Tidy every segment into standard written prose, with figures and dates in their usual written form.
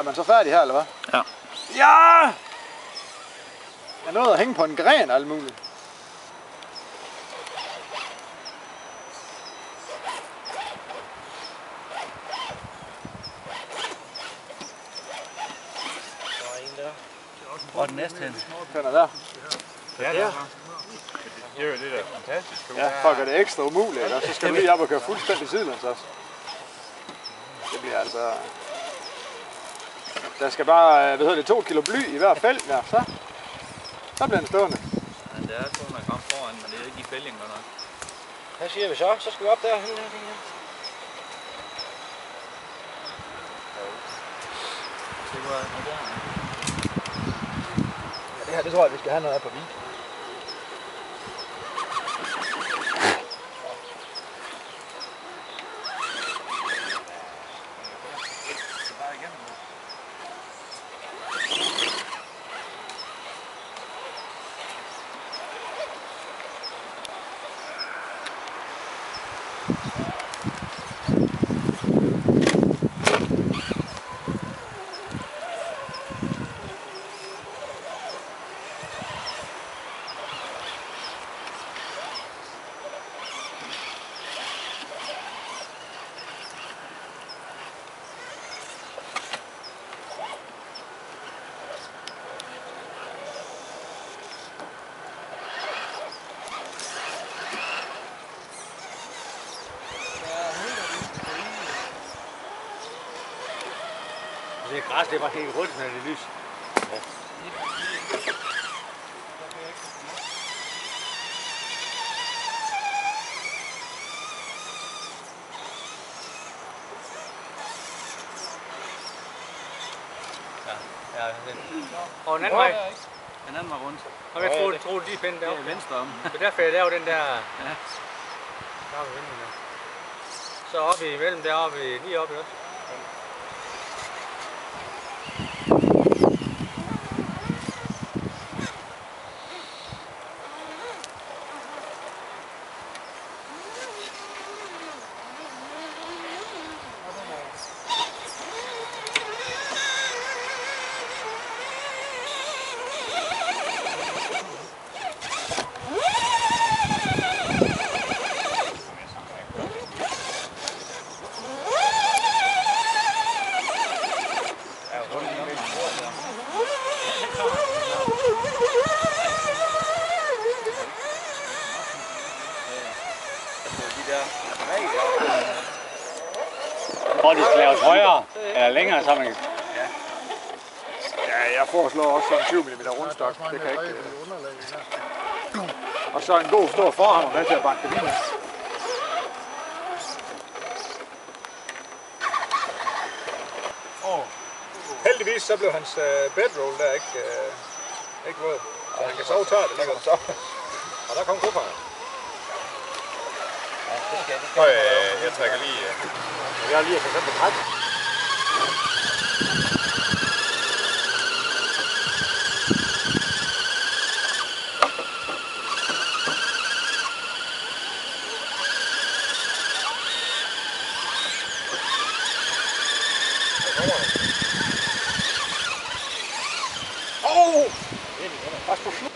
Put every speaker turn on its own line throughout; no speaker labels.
man så færdig her, eller hvad?
Ja.
Ja! Jeg nåede at hænge på en gren og alt muligt.
Hvor er den næste hen?
Den er der.
Ja, der.
Det er jo det der fantastisk.
Ja, for at gøre det ekstra umuligt, ikke? Og så skal vi lige op og køre fuldstændig sidelæns også. Det bliver altså... Der skal bare, 2 kilo bly i hver felt der, så bliver den stående.
Ja, det er 200 gram foran, men det er ikke i fælgen godt nok.
Hvad siger vi så? Så skal vi op der. Det
var moderne.
Ja, det her, det tror jeg, vi skal have noget af på vig.
er græs, det var helt rundt, når det er lys. Ja. Og en anden vej.
Den anden var rundt.
Og jeg troede lige pænt deroppe.
Det er venstre om.
Det er derfor jeg laver den der...
Ja.
Deroppe i vinden der. Så oppe imellem deroppe, lige oppe også.
Og de skal laves højere eller længere, så man kan...
Ja, jeg foreslår også sådan 20 mm rundstok. Det kan ikke... Og så en god stor forhammer med til at banke det ind. Heldigvis så blev hans bedroll der ikke våd. Så han kan sove tørt lige godt så. Og der kom kufferen.
Jeg trækker lige...
Jeg har lige for eksempel 30. Pas på slut.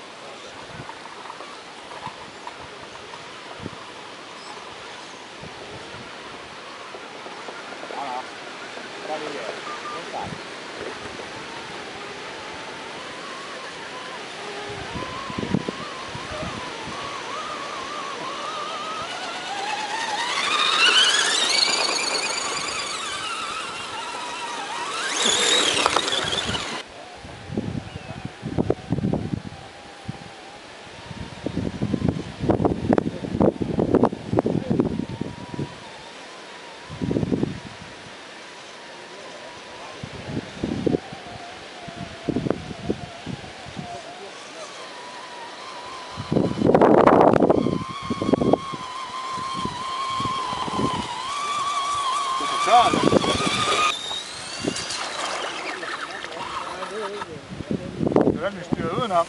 Hvordan vi styrer udenom?